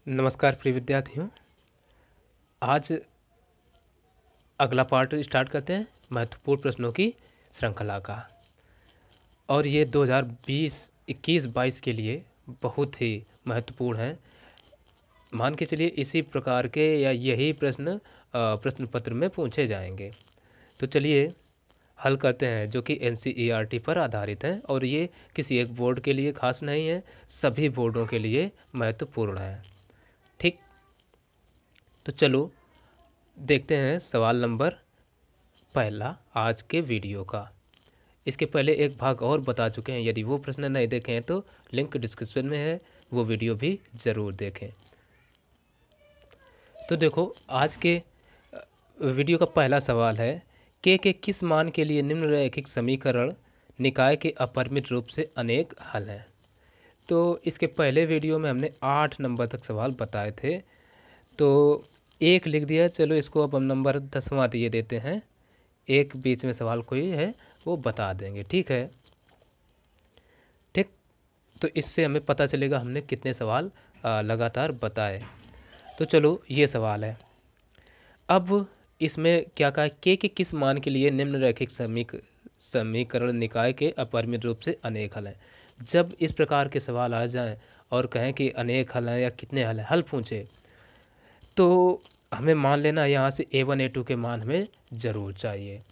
नमस्कार प्रिय विद्यार्थियों। आज अगला पार्ट स्टार्ट करते हैं महत्वपूर्ण प्रश्नों की श्रृंखला का। और ये 2020-21-22 के लिए बहुत ही महत्वपूर्ण है। मान के चलिए इसी प्रकार के या यही प्रश्न पत्र में पूछे जाएंगे। तो चलिए हल करते हैं, जो कि NCERT पर आधारित है और ये किसी एक बोर्ड के लिए खास नहीं है, सभी बोर्डों के लिए महत्वपूर्ण है। ठीक, तो चलो देखते हैं सवाल नंबर पहला आज के वीडियो का। इसके पहले एक भाग और बता चुके हैं, यदि वो प्रश्न नहीं देखे हैं तो लिंक डिस्क्रिप्शन में है, वो वीडियो भी ज़रूर देखें। तो देखो आज के वीडियो का पहला सवाल है, के किस मान के लिए निम्नलिखित समीकरण निकाय के अपरिमित रूप से अनेक हल हैं। तो इसके पहले वीडियो में हमने 8 नंबर तक सवाल बताए थे, तो एक लिख दिया। चलो इसको अब हम नंबर 10वां दिए देते हैं, एक बीच में सवाल कोई है वो बता देंगे। ठीक है, ठीक। तो इससे हमें पता चलेगा हमने कितने सवाल लगातार बताए। तो चलो ये सवाल है, अब इसमें क्या कहा, के किस मान के लिए निम्नलिखित समीकरण निकाय के अपरिमित रूप से अनेक हल हैं। जब इस प्रकार के सवाल आ जाएं और कहें कि अनेक हल हैं या कितने हल हैं, हल पूछे, तो हमें मान लेना यहाँ से A1 A2 के मान हमें ज़रूर चाहिए।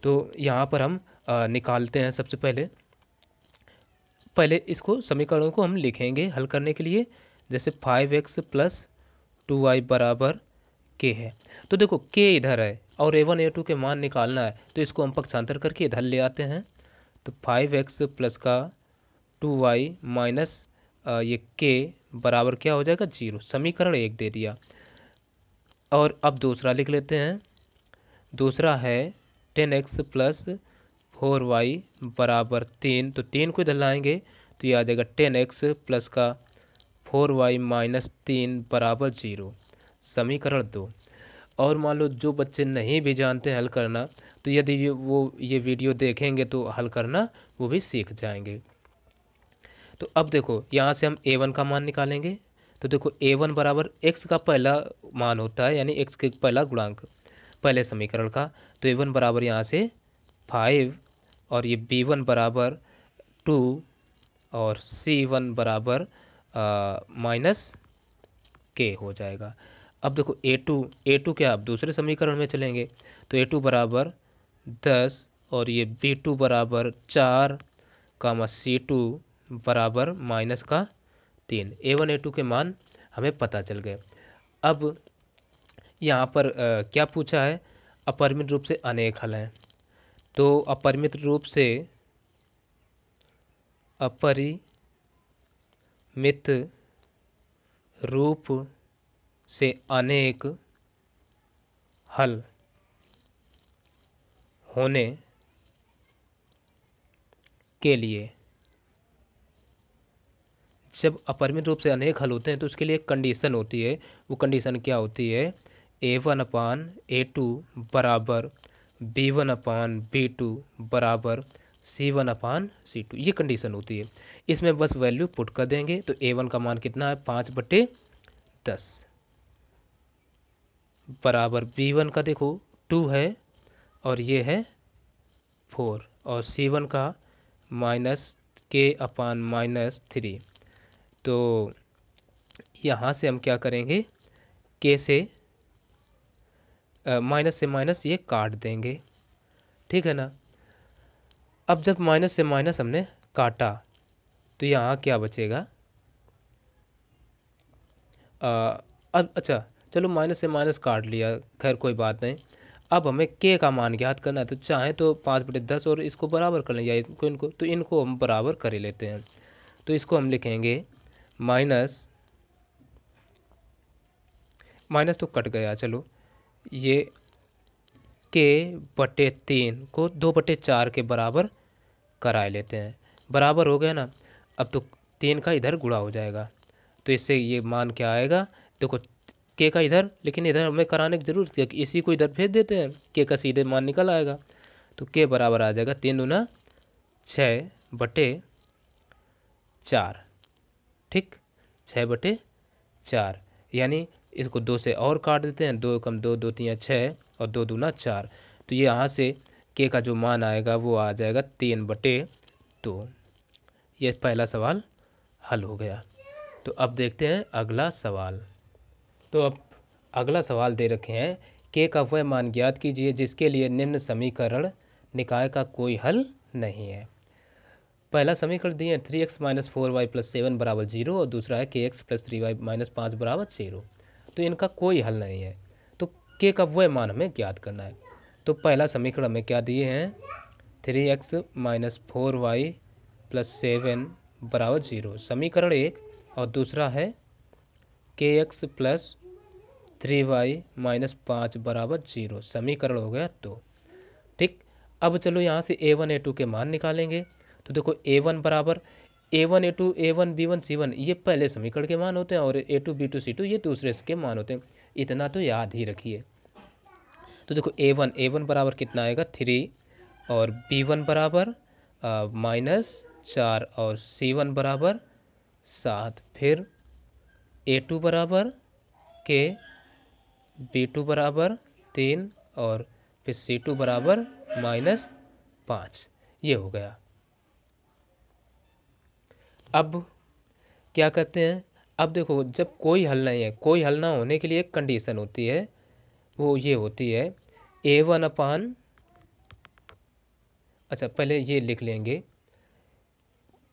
तो यहाँ पर हम निकालते हैं। सबसे पहले इसको समीकरणों को हम लिखेंगे हल करने के लिए। जैसे 5x + 2y बराबर k है। तो देखो k इधर है और A1 A2 के मान निकालना है, तो इसको हम पक्षांतर करके इधर ले आते हैं। तो 5x + का 2y माइनस ये k बराबर क्या हो जाएगा, 0। समीकरण 1 दे दिया। और अब दूसरा लिख लेते हैं। दूसरा है 10x + 4y बराबर 3। तो 3 को इधर लाएंगे तो ये आ जाएगा 10x + का 4y माइनस 3 बराबर 0। समीकरण 2। और मान लो जो बच्चे नहीं भी जानते हैं हल करना, तो यदि ये वीडियो देखेंगे तो हल करना वो भी सीख जाएंगे। तो अब देखो यहाँ से हम A1 का मान निकालेंगे। तो देखो A1 बराबर x का पहला मान होता है, यानी x के पहला गुणांक पहले समीकरण का। तो A1 बराबर यहाँ से 5 और ये B1 बराबर 2 और C1 बराबर माइनस k हो जाएगा। अब देखो A2 क्या, अब दूसरे समीकरण में चलेंगे। तो A2 बराबर 10 और ये B2 बराबर 4 कामा C2 बराबर माइनस का 3। A1 A2 के मान हमें पता चल गए। अब यहाँ पर क्या पूछा है, अपरिमित रूप से अनेक हल हैं। तो अपरिमित रूप से अनेक हल होने के लिए, जब अपरिमित रूप से अनेक हल होते हैं तो उसके लिए एक कंडीशन होती है। वो कंडीशन क्या होती है, A1/A2 बराबर B1/B2 बराबर C1/C2। ये कंडीशन होती है। इसमें बस वैल्यू पुट कर देंगे। तो A1 का मान कितना है, 5/10 बराबर B1 का देखो 2 है और ये है 4 और C1 का -k/-3। तो यहाँ से हम क्या करेंगे, k से माइनस से माइनस ये काट देंगे। ठीक है ना। अब जब माइनस से माइनस हमने काटा तो यहाँ क्या बचेगा, अब अच्छा चलो माइनस से माइनस काट लिया, खैर कोई बात नहीं। अब हमें k का मान ज्ञात करना है। तो चाहें तो 5/10 और इसको बराबर कर लें, या इनको तो इनको हम बराबर कर ही लेते हैं। तो इसको हम लिखेंगे माइनस तो कट गया, चलो ये k/3 को 2/4 के बराबर कराए लेते हैं। बराबर हो गया ना। अब तो 3 का इधर गुणा हो जाएगा, तो इससे ये मान क्या आएगा, देखो k का इधर, लेकिन इधर हमें कराने की जरूरत है, इसी को इधर भेज देते हैं, k का सीधे मान निकल आएगा। तो k बराबर आ जाएगा 3 दूना 6/4। ठीक, 6/4। 4, यानी इसको 2 से और काट देते हैं, 2 कम 2, 2 3 6 और 2 दूना 4। तो ये यहाँ से के का जो मान आएगा वो आ जाएगा 3/2। ये पहला सवाल हल हो गया। तो अब देखते हैं अगला सवाल। तो अब अगला सवाल दे रखे हैं, के का वह मान ज्ञात कीजिए जिसके लिए निम्न समीकरण निकाय का कोई हल नहीं है। पहला समीकरण दिए 3x - 4y + 7 = 0 और दूसरा है kx + 3y - 5 = 0। तो इनका कोई हल नहीं है, तो के का वह मान हमें ज्ञात करना है। तो पहला समीकरण में क्या दिए हैं, 3x - 4y + 7 = 0, समीकरण 1, और दूसरा है kx + 3y - 5 = 0, समीकरण हो गया 2। ठीक, अब चलो यहाँ से a1 a2 के मान निकालेंगे। तो देखो a1 बराबर a1 a2 a1 b1 c1 ये पहले समीकरण के मान होते हैं और a2 b2 c2 ये दूसरे के मान होते हैं। इतना तो याद ही रखिए। तो देखो a1 बराबर कितना आएगा 3, और b1 बराबर -4 और c1 बराबर 7। फिर a2 बराबर k, b2 बराबर 3 और फिर c2 बराबर -5। ये हो गया। अब क्या करते हैं, अब देखो जब कोई हल नहीं है, कोई हल ना होने के लिए एक कंडीशन होती है, वो ये होती है a1 अपान, अच्छा पहले ये लिख लेंगे,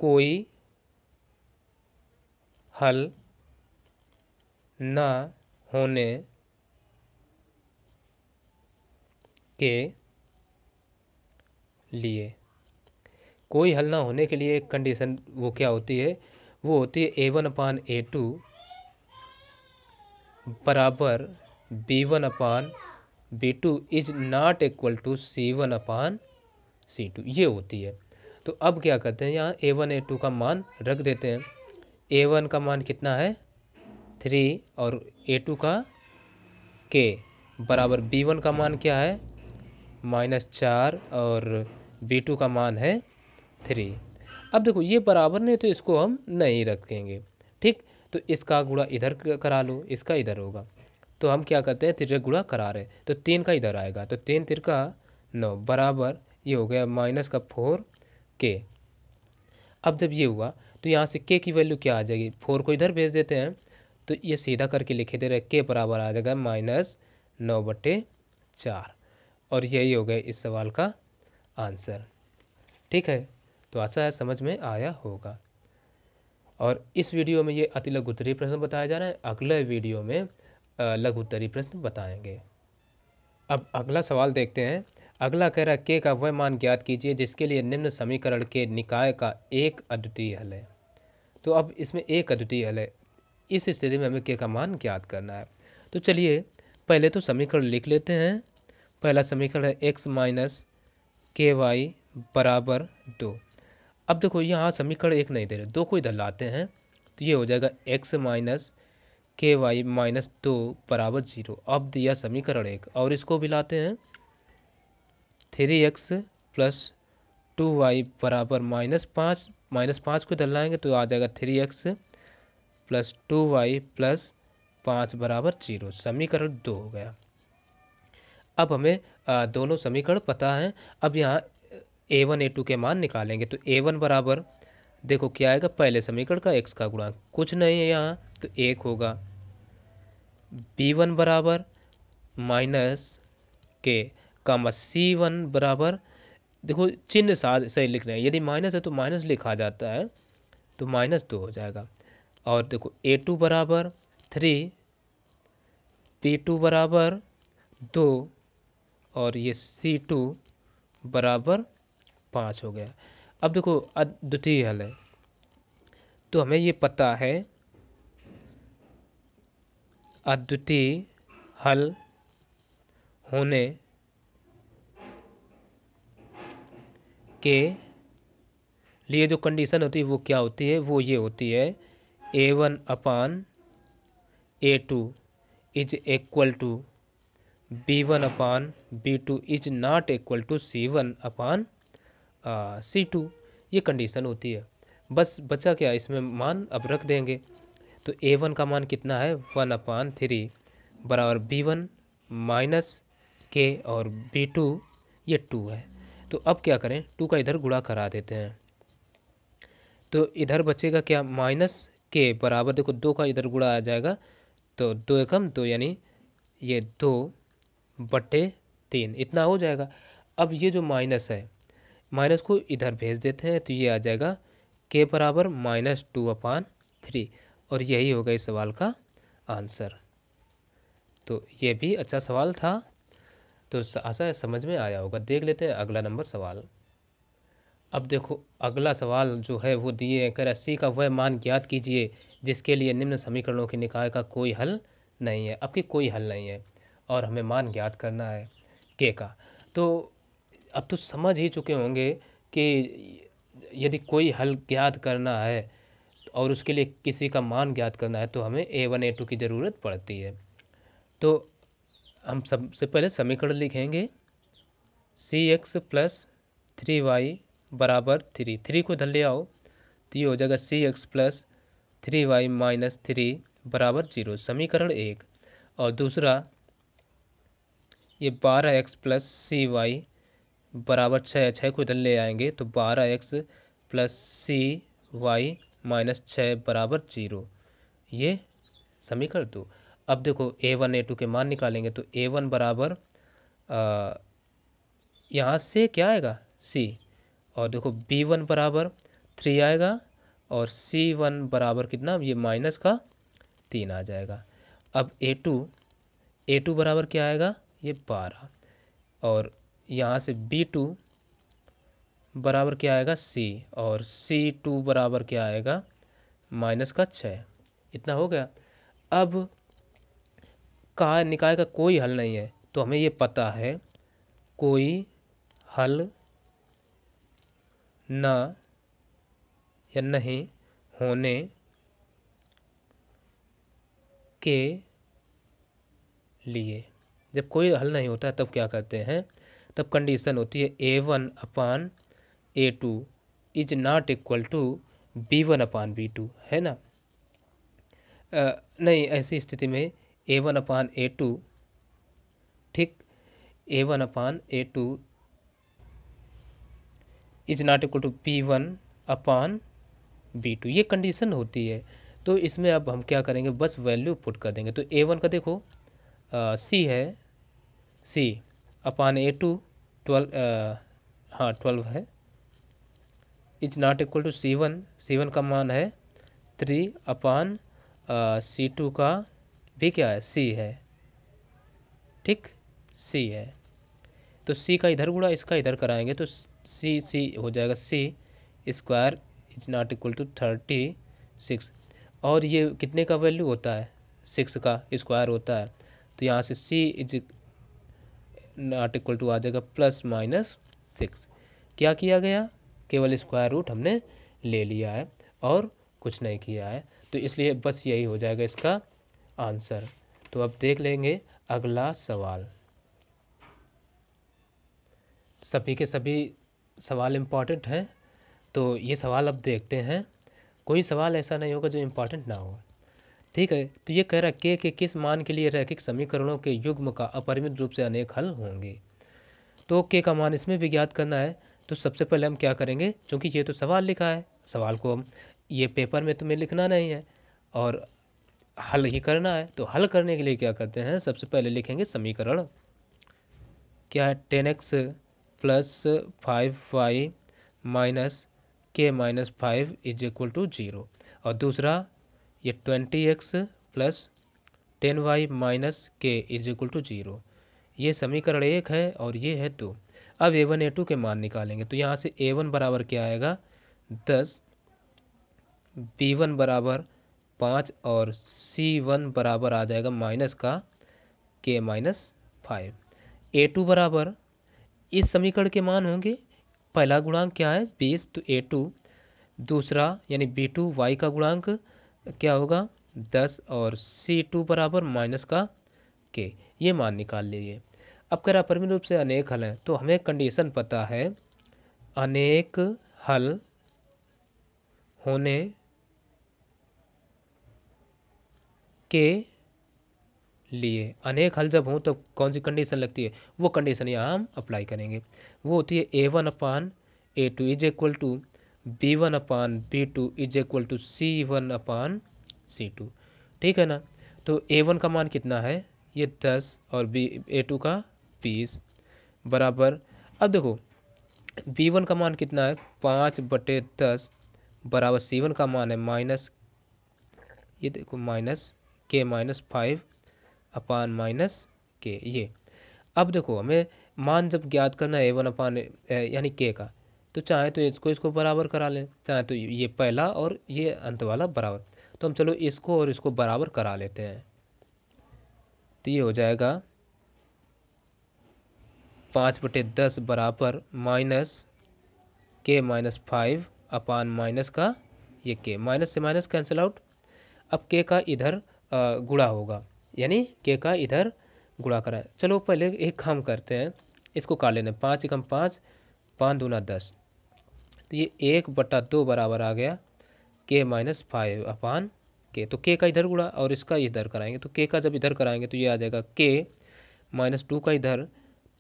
कोई हल ना होने के लिए, कोई हल ना होने के लिए एक कंडीशन वो क्या होती है, वो होती है a1 अपान a2 बराबर b1 upon b2 is not equal to c1 upon c2, ये होती है। तो अब क्या करते हैं, यहाँ a1 a2 का मान रख देते हैं। a1 का मान कितना है 3 और a2 का k बराबर b1 का मान क्या है -4 और b2 का मान है 3। अब देखो ये बराबर नहीं तो इसको हम नहीं रखेंगे। ठीक, तो इसका गुणा इधर करा लो, इसका इधर होगा। तो हम क्या करते हैं, तिरक गुणा करा रहे, तो 3 का इधर आएगा, तो 3 तिरका 9 बराबर ये हो गया -4 k। अब जब ये हुआ तो यहाँ से k की वैल्यू क्या आ जाएगी, 4 को इधर भेज देते हैं, तो ये सीधा करके लिखे दे रहे, k बराबर आ जाएगा -9/4। और यही हो गया इस सवाल का आंसर। ठीक है, तो आशा है समझ में आया होगा। और इस वीडियो में ये अति लघु उत्तरीय प्रश्न बताया जा रहा है, अगले वीडियो में लघु उत्तरीय प्रश्न बताएंगे। अब अगला सवाल देखते हैं। अगला कह रहा है के का वह मान ज्ञात कीजिए जिसके लिए निम्न समीकरण के निकाय का एक अद्वितीय हल है। तो अब इसमें एक अद्वितीय हल है, इस स्थिति में हमें के का मान ज्ञात करना है। तो चलिए पहले तो समीकरण लिख लेते हैं। पहला समीकरण है x - ky बराबर 2। अब देखो यहाँ समीकरण एक नहीं दे रहे, 2 को इधर लाते हैं, तो ये हो जाएगा x - ky - 2 बराबर 0। अब दिया समीकरण 1 और इसको भी लाते हैं, 3x + 2y बराबर -5, -5 को इधर लाएंगे तो आ जाएगा 3x + 2y + 5 बराबर 0, समीकरण 2 हो गया। अब हमें दोनों समीकरण पता है। अब यहाँ a1 a2 के मान निकालेंगे, तो a1 बराबर देखो क्या आएगा, पहले समीकरण का x का गुणा, कुछ नहीं है यहाँ तो 1 होगा। b1 बराबर -k कामा c1 बराबर, देखो चिन्ह साथ सही लिख रहे हैं, यदि माइनस है तो माइनस लिखा जाता है, तो -2 हो जाएगा। और देखो a2 बराबर 3, b2 बराबर 2 और ये c2 बराबर 5 हो गया। अब देखो अद्वितीय हल है, तो हमें ये पता है अद्वितीय हल होने के लिए जो कंडीशन होती है वो क्या होती है, वो ये होती है a1 upon a2 is equal to b1 upon b2 is not equal to c1 upon c2, ये कंडीशन होती है। बस बचा क्या, इसमें मान अब रख देंगे। तो A1 का मान कितना है 1/3 बराबर B1 माइनस के, और B2 ये 2 है। तो अब क्या करें, 2 का इधर गुणा करा देते हैं, तो इधर बचेगा क्या माइनस के बराबर, देखो 2 का इधर गुणा आ जाएगा, तो 2 एकम 2 यानी ये 2/3 इतना हो जाएगा। अब ये जो माइनस है, माइनस को इधर भेज देते हैं, तो ये आ जाएगा के बराबर -2/3, और यही होगा इस सवाल का आंसर। तो ये भी अच्छा सवाल था, तो आशा है समझ में आया होगा। देख लेते हैं अगला नंबर सवाल। अब देखो अगला सवाल जो है वो दिए हैं, कह रहा सी का वह मान ज्ञात कीजिए जिसके लिए निम्न समीकरणों के निकाय का कोई हल नहीं है। अब की कोई हल नहीं है और हमें मान ज्ञात करना है के का। तो अब तो समझ ही चुके होंगे कि यदि कोई हल ज्ञात करना है और उसके लिए किसी का मान ज्ञात करना है तो हमें A1 A2 की ज़रूरत पड़ती है। तो हम सबसे पहले समीकरण लिखेंगे, CX + 3y बराबर 3 को इधर ले आओ, तो ये हो जाएगा CX + 3y - 3 बराबर 0, समीकरण 1। और दूसरा ये 12x + CY बराबर 6 को इधर ले आएंगे, तो 12x + CY - 6 बराबर 0, ये समीकरण 2। अब देखो A1 A2 के मान निकालेंगे, तो A1 बराबर यहाँ से क्या आएगा C, और देखो B1 बराबर 3 आएगा, और C1 बराबर कितना, ये -3 आ जाएगा। अब A2 बराबर क्या आएगा, ये 12, और यहाँ से B2 बराबर क्या आएगा C, और C2 बराबर क्या आएगा -6, इतना हो गया। अब कहा निकाय का कोई हल नहीं है, तो हमें ये पता है कोई हल ना या नहीं होने के लिए, जब कोई हल नहीं होता तब क्या करते हैं, तब कंडीशन होती है A1/A2 is not equal to B1/B2, है ना। नहीं, ऐसी स्थिति में A1/A2, ठीक, A1/A2 is not equal to B1/B2, ये कंडीशन होती है। तो इसमें अब हम क्या करेंगे, बस वैल्यू पुट कर देंगे। तो A1 का देखो C है, C/A2 12, हाँ 12 है, is not equal to C1 का मान है 3/C2 का भी क्या है C है, ठीक, C है। तो C का इधर गुणा इसका इधर कराएंगे, तो C हो जाएगा C² is not equal to 36, और ये कितने का वैल्यू होता है 6 का स्क्वायर होता है, तो यहाँ से C is not equal to आ जाएगा +-6। क्या किया गया, केवल स्क्वायर रूट हमने ले लिया है और कुछ नहीं किया है, तो इसलिए बस यही हो जाएगा इसका आंसर। तो अब देख लेंगे अगला सवाल। सभी के सभी सवाल इम्पॉर्टेंट हैं, तो ये सवाल अब देखते हैं। कोई सवाल ऐसा नहीं होगा जो इम्पॉर्टेंट ना हो, ठीक है। तो ये कह रहा है के किस मान के लिए रैखिक समीकरणों के युग्म का अपरिमित रूप से अनेक हल होंगे। तो के का मान इसमें भी ज्ञात करना है। तो सबसे पहले हम क्या करेंगे, क्योंकि ये तो सवाल लिखा है, सवाल को हम ये पेपर में तुम्हें लिखना नहीं है और हल ही करना है। तो हल करने के लिए क्या करते हैं, सबसे पहले लिखेंगे समीकरण, क्या है 10x + 5y - k - 5 is equal to 0, और दूसरा ये 20x + 10y - k is equal to 0, ये समीकरण 1 है और ये है 2। अब A1 A2 के मान निकालेंगे, तो यहाँ से A1 बराबर क्या आएगा 10, B1 बराबर 5, और C1 बराबर आ जाएगा -k - 5। A2 बराबर इस समीकरण के मान होंगे, पहला गुणांक क्या है 20, तो A2, दूसरा यानी B2 y का गुणांक क्या होगा 10, और C2 बराबर -k, ये मान निकाल लीजिए। अब कह रहा परिमित रूप से अनेक हल हैं, तो हमें कंडीशन पता है अनेक हल होने के लिए अनेक हल जब हों तो कौन सी कंडीशन लगती है, वो कंडीशन यहाँ हम अप्लाई करेंगे। वो होती है A1/A2 is equal to B1/B2 is equal to C1/C2। ठीक है ना। तो A1 का मान कितना है, ये 10 और A2 का 20 बराबर। अब देखो B1 का मान कितना है 5/10 बराबर C1 का मान है माइनस, ये देखो माइनस K-5/-K ये। अब देखो हमें मान जब ज्ञात करना है A1 यानी K का, तो चाहे तो इसको बराबर करा लें, चाहे तो ये पहला और ये अंत वाला बराबर। तो हम चलो इसको और इसको बराबर करा लेते हैं। तो ये हो जाएगा 5/10 बराबर -K-5 का ये K, माइनस से माइनस कैंसिल आउट। अब K का इधर गुणा होगा, यानी K का इधर गुणा करा। चलो पहले एक काम करते हैं, इसको काट लेना। 5 एकम 5, 5 दूना 10, तो ये 1/2 बराबर आ गया K-5/K। तो K का इधर गुणा और इसका इधर कराएंगे, तो K का जब इधर कराएंगे तो ये आ जाएगा K-2 का इधर,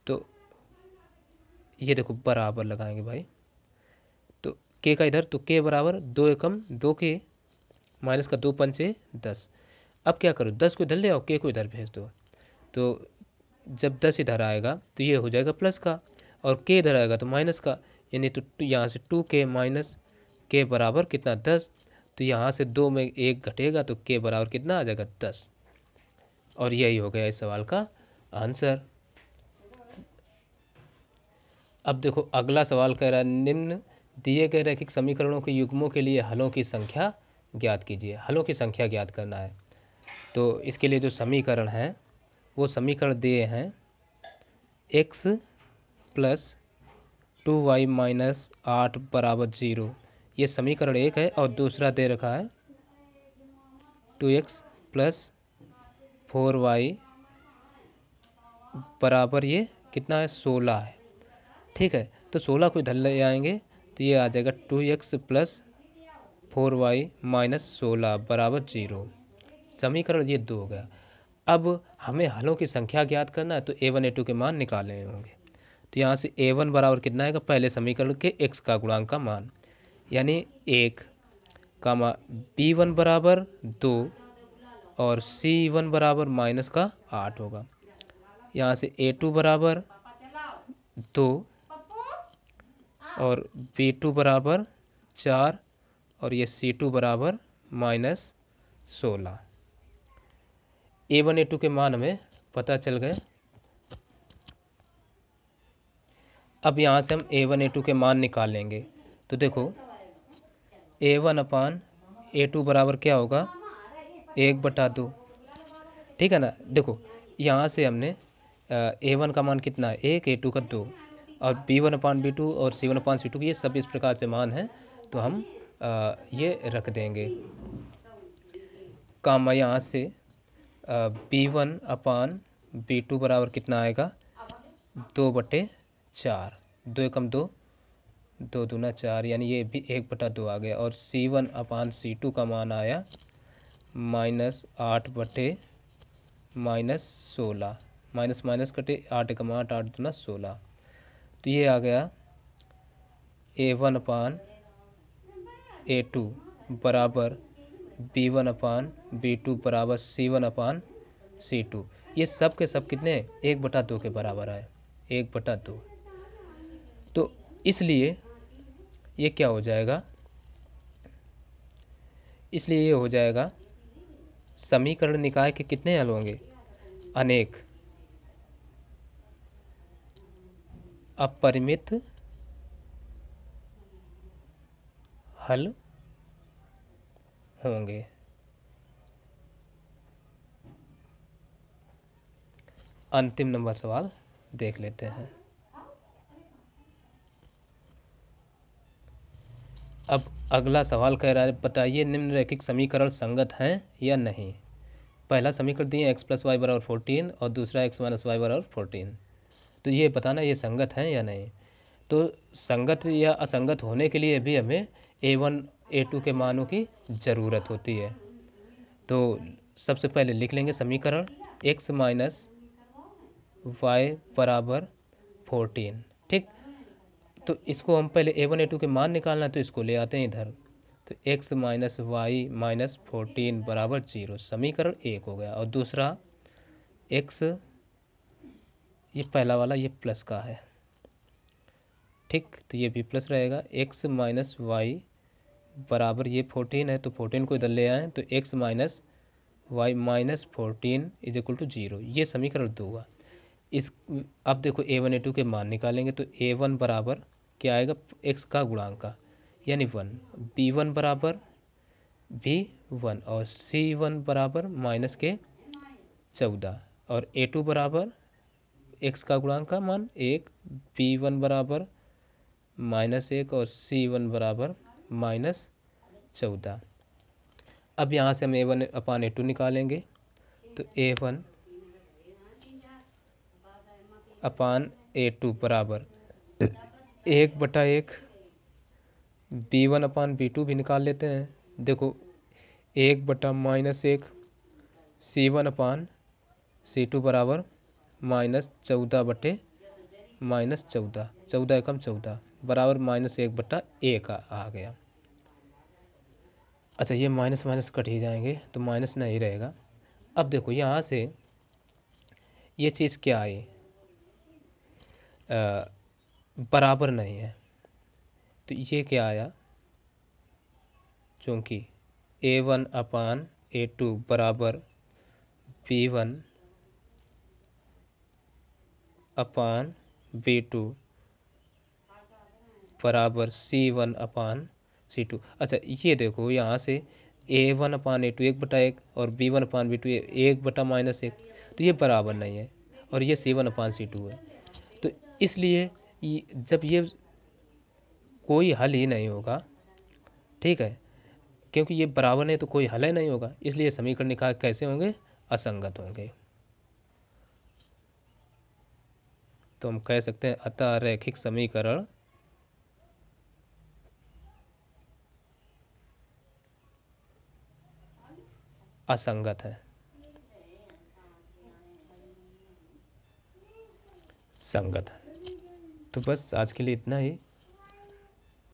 तो ये देखो बराबर लगाएंगे भाई, तो K का इधर, तो K बराबर 2 एकम 2 K माइनस का 2 पंचे 10। अब क्या करो, 10 को इधर ले आओ, K को इधर भेज दो। तो जब 10 इधर आएगा तो ये हो जाएगा प्लस का, और K इधर आएगा तो माइनस का, यानी तो यहाँ से 2K माइनस K बराबर कितना 10। तो यहाँ से 2 में 1 घटेगा तो K बराबर कितना आ जाएगा 10। और यही हो गया इस सवाल का आंसर। अब देखो अगला सवाल कह रहा है निम्न दिए गए रैखिक समीकरणों के युग्मों के लिए हलों की संख्या ज्ञात कीजिए। हलों की संख्या ज्ञात करना है, तो इसके लिए जो समीकरण है वो समीकरण दिए हैं x + 2y - 8 = 0, ये समीकरण 1 है। और दूसरा दे रखा है 2x + 4y बराबर ये कितना है 16 है। ठीक है, तो 16 को इधर ले आएंगे तो ये आ जाएगा 2x + 4y - 16 बराबर 0। समीकरण ये 2 हो गया। अब हमें हलों की संख्या ज्ञात करना है, तो A1 A2 के मान निकालने होंगे। तो यहाँ से A1 बराबर कितना आएगा, पहले समीकरण के x का गुणांक का मान, यानी 1 कामा B1 बराबर 2 और C1 बराबर -8 होगा। यहाँ से A2 बराबर 2 और B2 बराबर 4 और ये C2 बराबर -16। A1 A2 के मान हमें पता चल गए। अब यहाँ से हम A1 A2 के मान निकाल लेंगे। तो देखो A1/A2 बराबर क्या होगा 1/2। ठीक है ना। देखो यहाँ से हमने A1 का मान कितना है 1, A2 का 2 और B1/B2 और C1/C2 ये सब इस प्रकार से मान हैं, तो हम ये रख देंगे। कामा यहाँ से B1/B2 बराबर कितना आएगा 2/4, 2 एकम 2, 2 दूना 4, यानी ये भी 1/2 आ गया। और C1/C2 का मान आया -8/-16, माइनस माइनस कटे 8 एकम 8, 8 दूना 16, तो ये आ गया A1/A2 बराबर B1/B2 बराबर C1/C2। ये सब के सब कितने 1/2 के बराबर आए, 1/2। तो इसलिए ये क्या हो जाएगा, इसलिए ये हो जाएगा समीकरण निकाय के कितने हल होंगे अनेक, अपरिमित हल होंगे। अंतिम नंबर सवाल देख लेते हैं। अब अगला सवाल कह रहा है बताइए निम्नलिखित समीकरण संगत हैं या नहीं। पहला समीकरण दिए x + y = 14 और दूसरा x - y = 14, तो ये बताना ये संगत हैं या नहीं। तो संगत या असंगत होने के लिए भी हमें A1 A2 के मानों की ज़रूरत होती है। तो सबसे पहले लिख लेंगे समीकरण x माइनस वाई बराबर 14। ठीक, तो इसको हम पहले a1 a2 के मान निकालना है, तो इसको ले आते हैं इधर। तो x माइनस वाई माइनस 14 बराबर 0, समीकरण 1 हो गया। और दूसरा x, ये पहला वाला ये प्लस का है, ठीक, तो ये भी प्लस रहेगा। x माइनस वाई बराबर ये 14 है, तो 14 को इधर ले आए, तो x minus y minus 14 is equal to 0, ये समीकरण 2 हुआ। इस अब देखो a1 a2 के मान निकालेंगे, तो a1 बराबर क्या आएगा, x का गुणांक का यानी 1, b1 बराबर b1 और c1 बराबर माइनस के 14 और a2 बराबर x का गुणांक का मान 1, b1 बराबर -1 और c1 बराबर -14। अब यहाँ से हम a1 अपान a2 निकालेंगे, तो a1 अपान a2 बराबर 1/1, b1 अपान b2 भी निकाल लेते हैं। देखो 1/-1, c1 अपान c2 बराबर -14/-14, 14 एकम 14 बराबर -1/1 आ गया। अच्छा, ये माइनस माइनस कट ही जाएंगे, तो माइनस नहीं रहेगा। अब देखो यहाँ से ये चीज़ क्या आई, बराबर नहीं है, तो ये क्या आया, चूँकि a1 अपान a2 बराबर b1 अपान b2 बराबर c1 अपान c2। अच्छा, ये देखो यहाँ से a1 अपान a2 1/1 और b1 अपान b2 1/-1, तो ये बराबर नहीं है, और ये c1 अपान c2 है। तो इसलिए जब ये कोई हल ही नहीं होगा, ठीक है, क्योंकि ये बराबर नहीं तो कोई हल ही नहीं होगा, इसलिए समीकरण निकाल कैसे होंगे, असंगत होंगे। तो हम कह सकते हैं अतः रैखिक समीकरण असंगत है, संगत है। तो बस आज के लिए इतना ही।